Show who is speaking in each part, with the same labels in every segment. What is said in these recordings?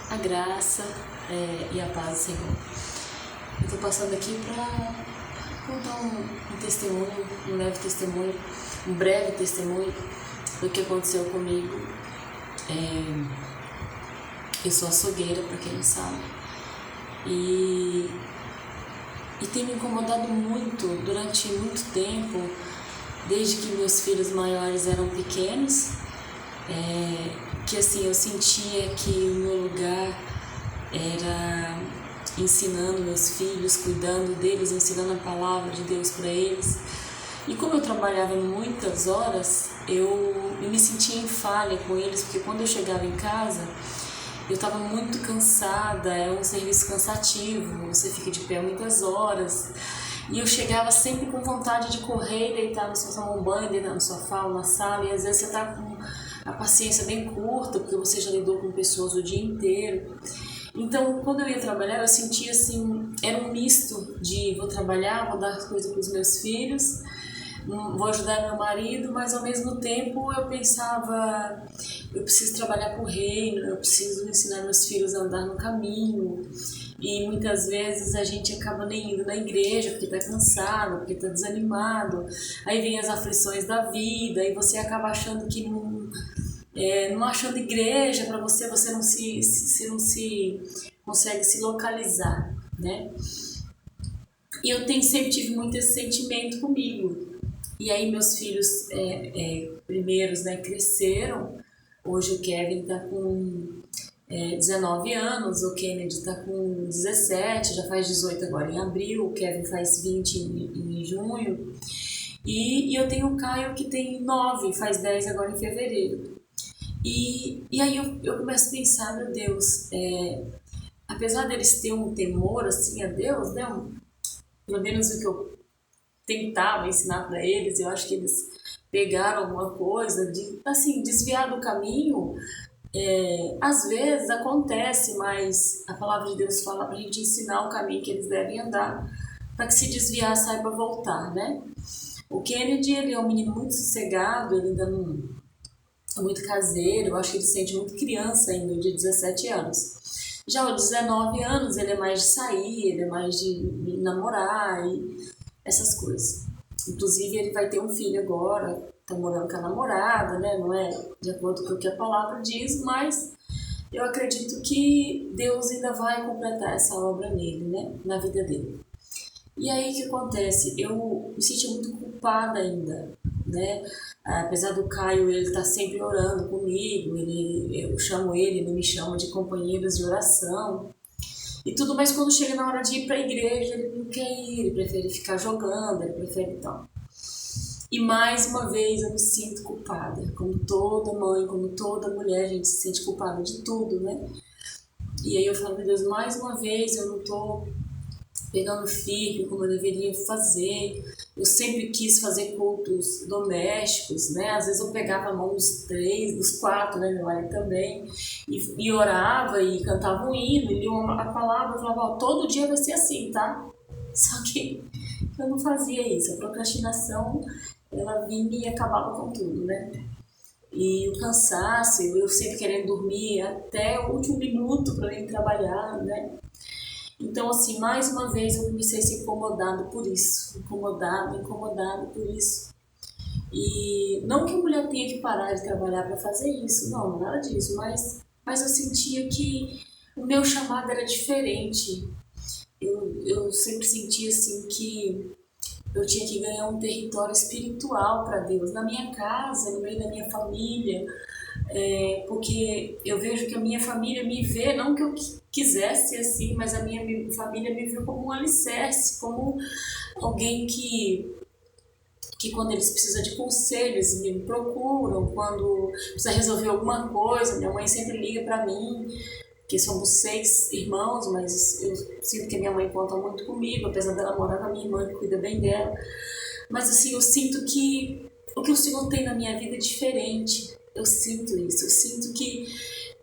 Speaker 1: A graça e a paz do Senhor. Eu estou passando aqui para contar um testemunho, um leve testemunho, um breve testemunho do que aconteceu comigo. Eu sou açougueira, para quem não sabe, e tem me incomodado muito durante muito tempo, desde que meus filhos maiores eram pequenos, que assim eu sentia que o meu lugar era ensinando meus filhos, cuidando deles, ensinando a palavra de Deus para eles. E como eu trabalhava muitas horas, eu me sentia em falha com eles, porque quando eu chegava em casa, eu estava muito cansada, é um serviço cansativo, você fica de pé muitas horas. E eu chegava sempre com vontade de correr, deitar no sofá, tomar um banho, deitar no sofá ou na sala, e às vezes você está com a paciência bem curta, porque você já lidou com pessoas o dia inteiro. Então, quando eu ia trabalhar, eu sentia assim, era um misto de vou trabalhar, vou dar coisas para os meus filhos, vou ajudar meu marido, mas ao mesmo tempo eu pensava, eu preciso trabalhar para o reino, eu preciso ensinar meus filhos a andar no caminho. E muitas vezes a gente acaba nem indo na igreja porque está cansado, porque está desanimado. Aí vem as aflições da vida e você acaba achando que não achando igreja para você, você não se consegue se localizar, né? E eu sempre tive muito esse sentimento comigo. E aí meus filhos primeiros, né, cresceram. Hoje o Kevin está com 19 anos, o Kennedy está com 17, já faz 18 agora em abril, o Kevin faz 20 em junho. E eu tenho o Caio que tem 9, faz 10 agora em fevereiro. E aí eu começo a pensar, meu Deus, apesar deles terem um temor assim a Deus, né, pelo menos o que eu tentava ensinar para eles, eu acho que eles pegaram alguma coisa, de assim, desviar do caminho. Às vezes acontece, mas a palavra de Deus fala para a gente ensinar o caminho que eles devem andar, para que se desviar saiba voltar, né? O Kennedy, ele é um menino muito sossegado, ele ainda não é muito caseiro, eu acho que ele se sente muito criança ainda, de 17 anos. Já aos 19 anos, ele é mais de sair, ele é mais de namorar e essas coisas. Inclusive, ele vai ter um filho agora, tá morando com a namorada, né? Não é de acordo com o que a palavra diz, mas eu acredito que Deus ainda vai completar essa obra nele, né? Na vida dele. E aí o que acontece? Eu me senti muito culpada ainda, né? Apesar do Caio, ele tá sempre orando comigo, eu chamo ele me chama de companheiros de oração e tudo, mas quando chega na hora de ir para a igreja, ele não quer ir, ele prefere ficar jogando, ele prefere tal. E mais uma vez eu me sinto culpada, como toda mãe, como toda mulher, a gente se sente culpada de tudo, né? E aí eu falo, meu Deus, mais uma vez eu não tô pegando firme como eu deveria fazer. Eu sempre quis fazer cultos domésticos, né? Às vezes eu pegava a mão dos 3, dos 4, né? Meu marido também, e orava e cantava um hino, e lia a palavra, eu falava, todo dia vai ser assim, tá? Só que eu não fazia isso. A procrastinação, ela vinha e acabava com tudo, né? E o cansaço, eu sempre querendo dormir até o último minuto para ir trabalhar, né? Então, assim, mais uma vez eu comecei a ser incomodado por isso, incomodado por isso. E não que a mulher tenha que parar de trabalhar para fazer isso, não, nada disso, mas eu sentia que o meu chamado era diferente. Eu sempre sentia assim que eu tinha que ganhar um território espiritual para Deus, na minha casa, no meio da minha família, porque eu vejo que a minha família me vê, não que eu quisesse ser assim, mas a minha família me vê como um alicerce, como alguém que quando eles precisam de conselhos me procuram, quando precisa resolver alguma coisa, minha mãe sempre liga para mim, que somos 6 irmãos, mas eu sinto que a minha mãe conta muito comigo, apesar dela morar com a minha irmã, que cuida bem dela. Mas assim, eu sinto que o que o Senhor tem na minha vida é diferente. Eu sinto isso, eu sinto que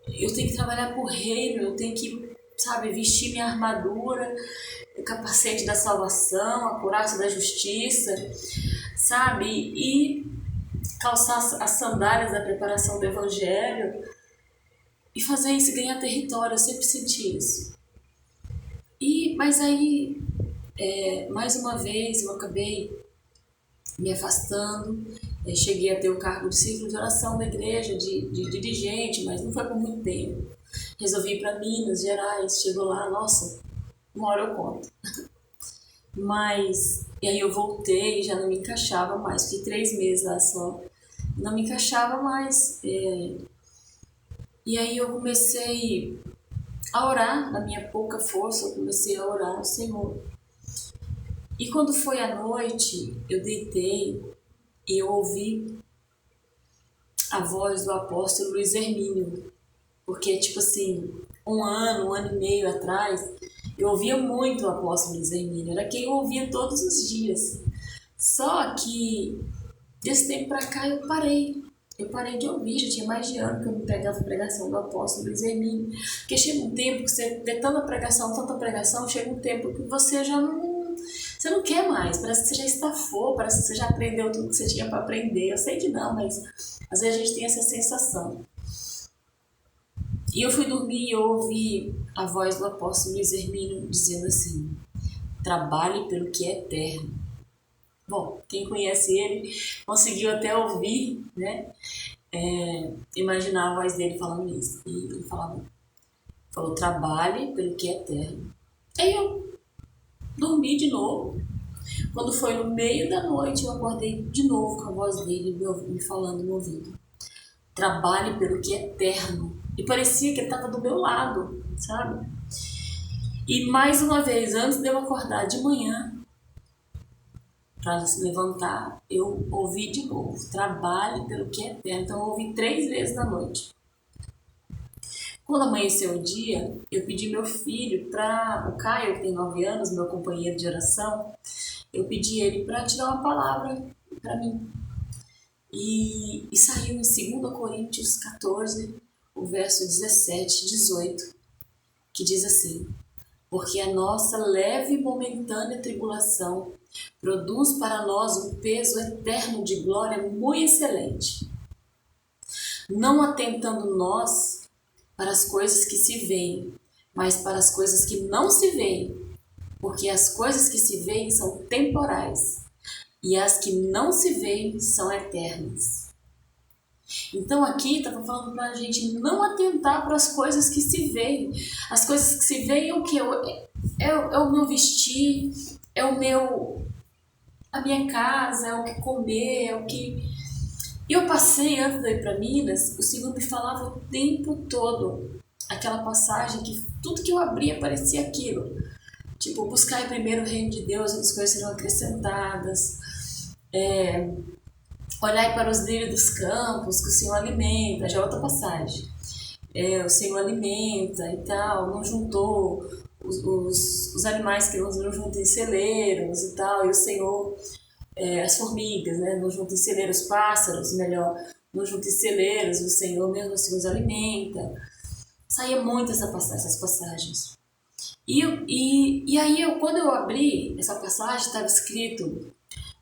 Speaker 1: eu tenho que trabalhar por reino, eu tenho que, sabe, vestir minha armadura, o capacete da salvação, a couraça da justiça, sabe, e calçar as sandálias da preparação do evangelho. e fazer isso, ganhar território. Eu sempre senti isso. Mas aí, mais uma vez, eu acabei me afastando. Cheguei a ter o cargo de círculo de oração da igreja, de dirigente, mas não foi por muito tempo. Resolvi ir para Minas Gerais, chegou lá, nossa, uma hora eu conto. E aí eu voltei, já não me encaixava mais, fiquei 3 meses lá só, não me encaixava mais. E aí eu comecei a orar, na minha pouca força, eu comecei a orar ao Senhor. E quando foi à noite, eu deitei e eu ouvi a voz do apóstolo Luiz Hermínio, porque tipo assim, um ano e meio atrás, eu ouvia muito o apóstolo Luiz Hermínio, era quem eu ouvia todos os dias. Só que desse tempo pra cá eu parei de ouvir, já tinha mais de ano que eu não pegava a pregação do apóstolo Luiz Hermínio, porque chega um tempo que você vê tanta pregação, chega um tempo que você já você não quer mais, parece que você já estafou, parece que você já aprendeu tudo que você tinha para aprender. Eu sei que não, mas às vezes a gente tem essa sensação. E eu fui dormir e eu ouvi a voz do apóstolo Luiz Hermínio dizendo assim: trabalhe pelo que é eterno. Bom, quem conhece ele conseguiu até ouvir, né? Imaginar a voz dele falando isso. E ele falou, trabalhe pelo que é eterno. Aí eu dormi de novo. Quando foi no meio da noite, eu acordei de novo com a voz dele me falando no ouvido: trabalhe pelo que é eterno. E parecia que ele estava do meu lado, sabe? E mais uma vez, antes de eu acordar de manhã, para se levantar, eu ouvi de novo: trabalhe pelo que é eterno. Então eu ouvi 3 vezes na noite. Quando amanheceu o dia, eu pedi meu filho o Caio, que tem 9 anos, meu companheiro de oração, eu pedi ele para tirar uma palavra para mim. E saiu em 2 Coríntios 14, o verso 17 e 18, que diz assim: porque a nossa leve e momentânea tribulação produz para nós um peso eterno de glória muito excelente, não atentando nós para as coisas que se veem, mas para as coisas que não se veem, porque as coisas que se veem são temporais, e as que não se veem são eternas. Então aqui estava falando para a gente não atentar para as coisas que se veem. As coisas que se veem é o que? É o meu vestir, é a minha casa, é o que comer, é o que... E eu passei, antes de ir para Minas, o Senhor me falava o tempo todo aquela passagem que tudo que eu abria parecia aquilo. Tipo, buscar primeiro o reino de Deus, as coisas serão acrescentadas. Olhai para os lírios dos campos, que o Senhor alimenta, já é outra passagem. O Senhor alimenta e tal, não juntou os animais que não juntam em celeiros e tal, e o Senhor, as formigas, né, não juntam em celeiros, pássaros, melhor, não juntam em celeiros, o Senhor mesmo assim os alimenta. Saía muito essas passagens. E aí, quando eu abri essa passagem, estava escrito: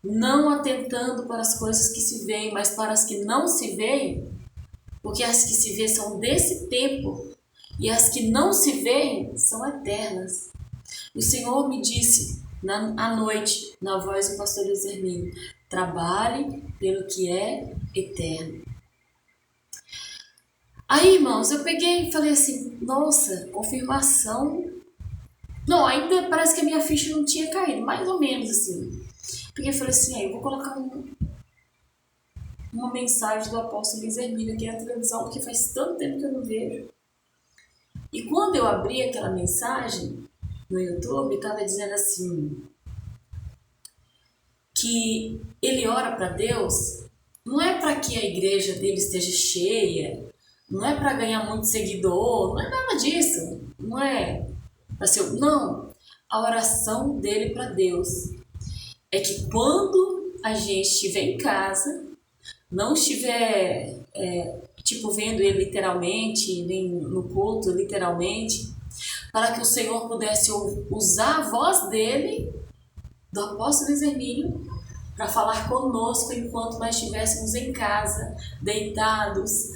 Speaker 1: não atentando para as coisas que se veem, mas para as que não se veem, porque as que se veem são desse tempo, e as que não se veem são eternas. O Senhor me disse à noite, na voz do pastor Luiz Hermínio: trabalhe pelo que é eterno. Aí, irmãos, eu peguei e falei assim: nossa, confirmação. Não, ainda parece que a minha ficha não tinha caído, mais ou menos assim. Porque eu falei assim: eu vou colocar uma mensagem do apóstolo Luiz Hermínio aqui na televisão, porque faz tanto tempo que eu não vejo. E quando eu abri aquela mensagem no YouTube, estava dizendo assim, que ele ora para Deus, não é para que a igreja dele esteja cheia, não é para ganhar muito seguidor, não é nada disso, não é para ser... Não, a oração dele para Deus é que quando a gente estiver em casa, não estiver vendo ele literalmente, nem no culto literalmente, para que o Senhor pudesse usar a voz dele, do apóstolo Luiz Hermínio, para falar conosco enquanto nós estivéssemos em casa, deitados,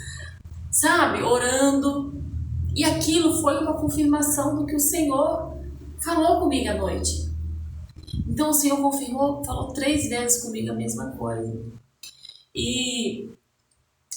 Speaker 1: sabe, orando, E aquilo foi uma confirmação do que o Senhor falou comigo à noite. Então o Senhor confirmou, falou 3 vezes comigo a mesma coisa. E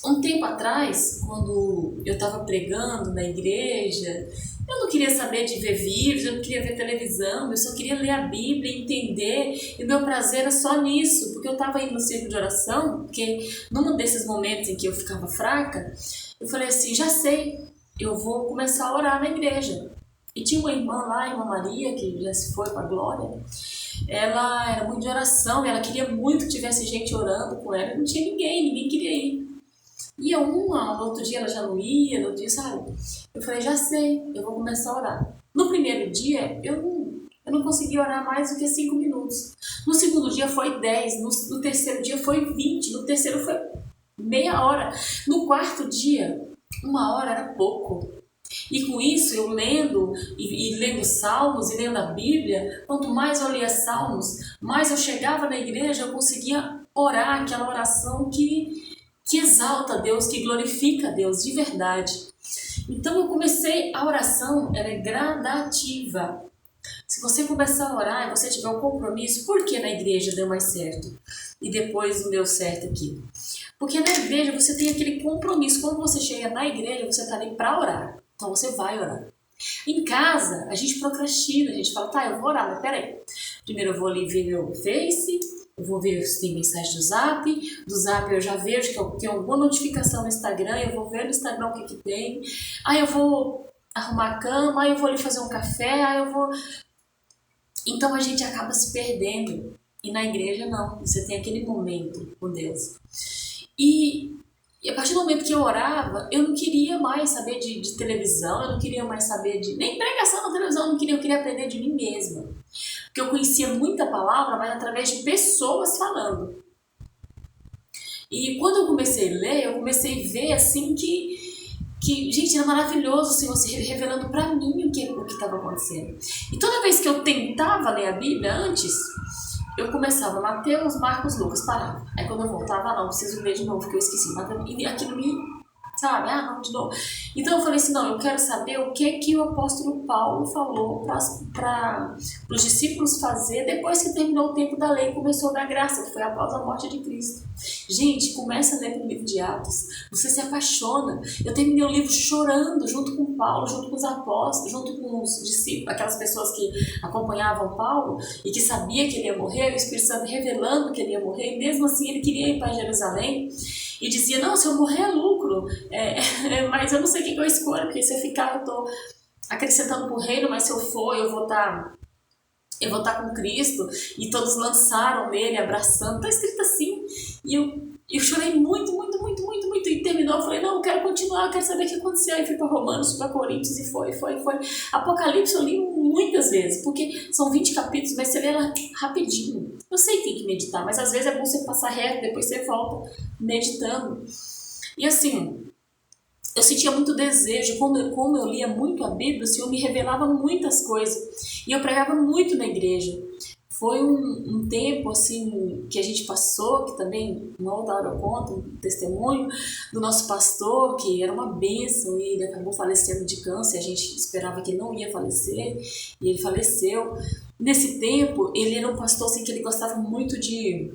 Speaker 1: um tempo atrás, quando eu estava pregando na igreja, eu não queria saber de ver vídeos, eu não queria ver televisão, eu só queria ler a Bíblia, entender, e o meu prazer era só nisso, porque eu estava indo no círculo de oração, porque num desses momentos em que eu ficava fraca, eu falei assim, já sei, eu vou começar a orar na igreja. E tinha uma irmã lá, a irmã Maria, que já se foi para a glória, ela era muito de oração, ela queria muito que tivesse gente orando com ela, não tinha ninguém queria ir. Ia uma, no outro dia ela já não ia, no outro dia, sabe? Eu falei, já sei, eu vou começar a orar. No primeiro dia, eu não consegui orar mais do que 5 minutos. No segundo dia foi 10, no terceiro dia foi 20, no terceiro foi meia hora. No quarto dia, 1 hora era pouco. E com isso, eu lendo, e lendo Salmos, e lendo a Bíblia, quanto mais eu lia Salmos, mais eu chegava na igreja, eu conseguia orar aquela oração que exalta a Deus, que glorifica a Deus de verdade. Então eu comecei, a oração ela é gradativa. Se você começar a orar e você tiver um compromisso, por que na igreja deu mais certo? E depois não deu certo aqui? Porque na igreja você tem aquele compromisso. Quando você chega na igreja, você está ali para orar. Então você vai orar. Em casa, a gente procrastina, a gente fala, tá, eu vou orar, mas peraí. Primeiro eu vou ali ver meu Face, eu vou ver se tem mensagem do Zap eu já vejo que eu tenho alguma notificação no Instagram, eu vou ver no Instagram o que tem, aí eu vou arrumar a cama, aí eu vou ali fazer um café, aí eu vou... Então a gente acaba se perdendo, e na igreja não, você tem aquele momento com Deus. E a partir do momento que eu orava, eu não queria mais saber de televisão, eu não queria mais saber de... nem pregação na televisão, eu queria aprender de mim mesma. Porque eu conhecia muita palavra, mas através de pessoas falando. E quando eu comecei a ler, eu comecei a ver assim que gente, era maravilhoso o Senhor se revelando para mim o que estava acontecendo. E toda vez que eu tentava ler a Bíblia antes, eu começava Mateus, Marcos, Lucas, parava. Aí quando eu voltava, não, preciso ler de novo, porque eu esqueci. E aquilo me... sabe? Ah, não, de novo. Então eu falei assim, não, eu quero saber o que o apóstolo Paulo falou para os discípulos fazer depois que terminou o tempo da lei e começou a dar graça, que foi após a morte de Cristo. Gente, começa a ler o livro de Atos, você se apaixona. Eu terminei o livro chorando junto com Paulo, junto com os apóstolos, junto com os discípulos, aquelas pessoas que acompanhavam Paulo e que sabia que ele ia morrer, o Espírito Santo revelando que ele ia morrer, e mesmo assim ele queria ir para Jerusalém. E dizia, não, se eu morrer é lucro, mas eu não sei o que eu escolho, porque se eu ficar eu estou acrescentando para o reino, mas se eu for eu vou estar com Cristo. E todos lançaram nele, abraçando, está escrito assim. E eu chorei muito, e terminou, eu falei, não, eu quero continuar, eu quero saber o que aconteceu. Aí fui para Romanos, para Coríntios, e foi. Apocalipse eu li muitas vezes, porque são 20 capítulos, mas você lê ela rapidinho. Eu sei que tem que meditar, mas às vezes é bom você passar reto, depois você volta meditando. E assim, eu sentia muito desejo, como eu lia muito a Bíblia, o Senhor me revelava muitas coisas, e eu pregava muito na igreja. Foi um tempo assim que a gente passou, que também, uma outra hora eu conto, um testemunho do nosso pastor, que era uma bênção, e ele acabou falecendo de câncer, a gente esperava que ele não ia falecer, e ele faleceu. Nesse tempo, ele era um pastor assim, que ele gostava muito de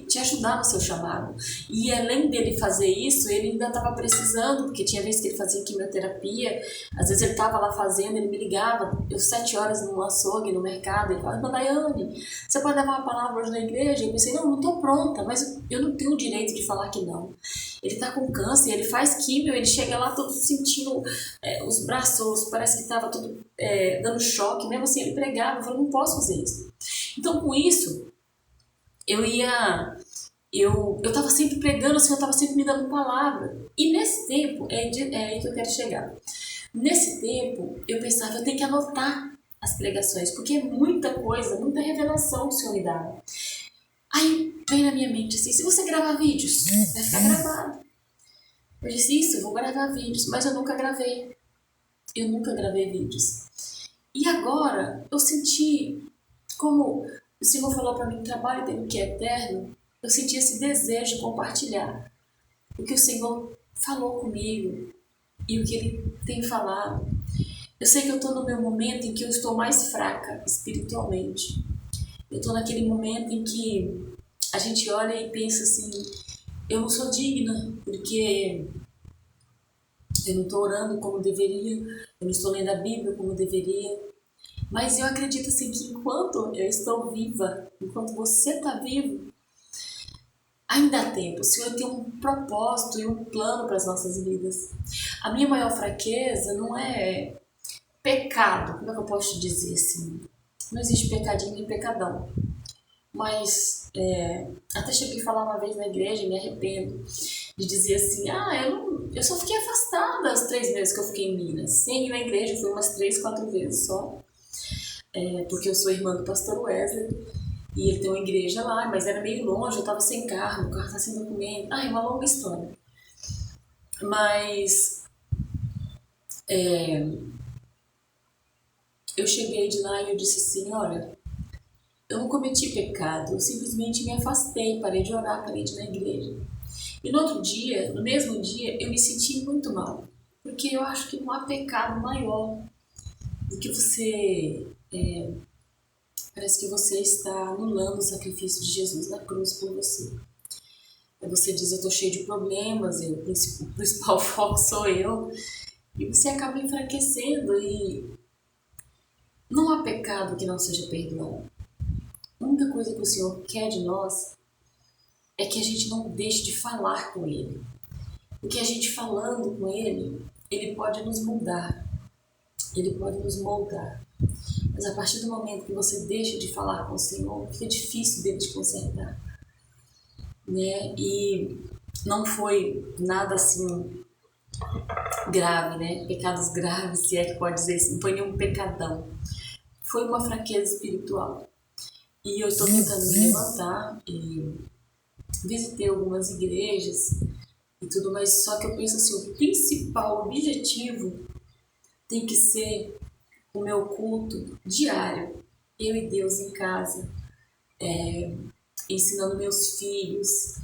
Speaker 1: te ajudar no seu chamado. E além dele fazer isso, ele ainda estava precisando, porque tinha vezes que ele fazia quimioterapia, às vezes ele estava lá fazendo, ele me ligava, eu 7 horas no açougue, no mercado, ele falava, Daiane, você pode levar uma palavra hoje na igreja? Eu pensei, não estou pronta, mas eu não tenho o direito de falar que não. Ele está com câncer, ele faz quimio, ele chega lá todo sentindo os braços, parece que estava tudo dando choque, mesmo assim ele pregava, eu falei, não posso fazer isso. Então com isso, eu estava sempre pregando, assim, eu estava sempre me dando palavra. E nesse tempo, é aí que eu quero chegar. Nesse tempo, eu pensava, eu tenho que anotar as pregações, porque é muita coisa, muita revelação que o Senhor me dá. Aí vem na minha mente assim, se você gravar vídeos, vai ficar gravado. Eu disse, isso, eu vou gravar vídeos, mas eu nunca gravei. Eu nunca gravei vídeos. E agora, eu senti como... o Senhor falou para mim, trabalho dele que é eterno. Eu senti esse desejo de compartilhar o que o Senhor falou comigo. e o que Ele tem falado. Eu sei que eu estou no meu momento em que eu estou mais fraca espiritualmente. Eu estou naquele momento em que a gente olha e pensa assim, eu não sou digna, porque eu não estou orando como deveria, eu não estou lendo a Bíblia como deveria. Mas eu acredito assim que enquanto eu estou viva, enquanto você está vivo, ainda há tempo. O Senhor tem um propósito e um plano para as nossas vidas. A minha maior fraqueza não é pecado, como é que eu posso te dizer assim? Não existe pecadinho nem pecadão. Mas até cheguei a falar uma vez na igreja e me arrependo de dizer assim, eu só fiquei afastada as 3 vezes que eu fiquei em Minas. Sem ir na igreja, eu fui umas 3, 4 vezes só. Porque eu sou irmã do pastor Wesley e ele tem uma igreja lá, mas era meio longe, eu estava sem carro, o carro estava sem documento. É uma longa história. Mas eu cheguei de lá e eu disse assim, olha, eu não cometi pecado, eu simplesmente me afastei, parei de orar, parei de ir na igreja. E no outro dia, no mesmo dia, eu me senti muito mal, porque eu acho que não há pecado maior do que você... parece que você está anulando o sacrifício de Jesus na cruz por você. Aí você diz, eu estou cheio de problemas, o principal foco sou eu, e você acaba enfraquecendo e não há pecado que não seja perdoado. A única coisa que o Senhor quer de nós é que a gente não deixe de falar com Ele. Porque a gente falando com Ele, Ele pode nos mudar, Ele pode nos moldar. Mas a partir do momento que você deixa de falar com o Senhor, fica difícil dele te consertar. Né? E não foi nada assim grave, né? Pecados graves, se é que pode dizer isso, não foi nenhum pecadão. Foi uma fraqueza espiritual. E eu estou tentando me levantar e visitei algumas igrejas e tudo, mas só que eu penso assim, o principal objetivo tem que ser o meu culto diário, eu e Deus em casa, ensinando meus filhos,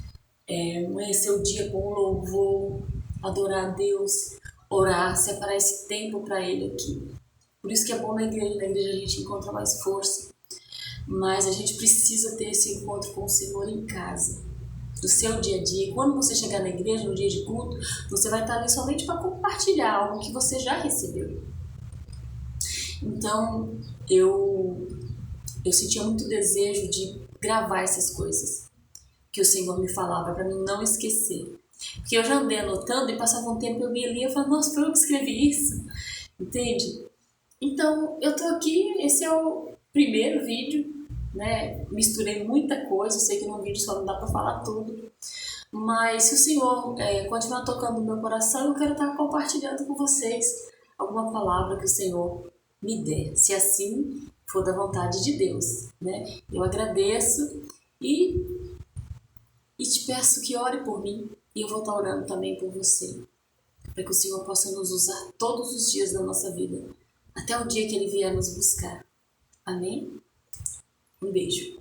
Speaker 1: amanhecer o dia com louvor, adorar a Deus, orar, separar esse tempo para Ele aqui. Por isso que é bom na igreja a gente encontra mais força, mas a gente precisa ter esse encontro com o Senhor em casa, do seu dia a dia. Quando você chegar na igreja, no dia de culto, você vai estar ali somente para compartilhar algo que você já recebeu. Então, eu sentia muito desejo de gravar essas coisas que o Senhor me falava, para mim não esquecer. Porque eu já andei anotando e passava um tempo eu me lia e falava, nossa, foi eu que escrevi isso, entende? Então, eu tô aqui, esse é o primeiro vídeo, né? Misturei muita coisa, eu sei que num vídeo só não dá para falar tudo, mas se o Senhor continuar tocando no meu coração, eu quero estar compartilhando com vocês alguma palavra que o Senhor me der, se assim for da vontade de Deus, né? Eu agradeço e te peço que ore por mim e eu vou estar orando também por você, para que o Senhor possa nos usar todos os dias da nossa vida, até o dia que Ele vier nos buscar. Amém? Um beijo.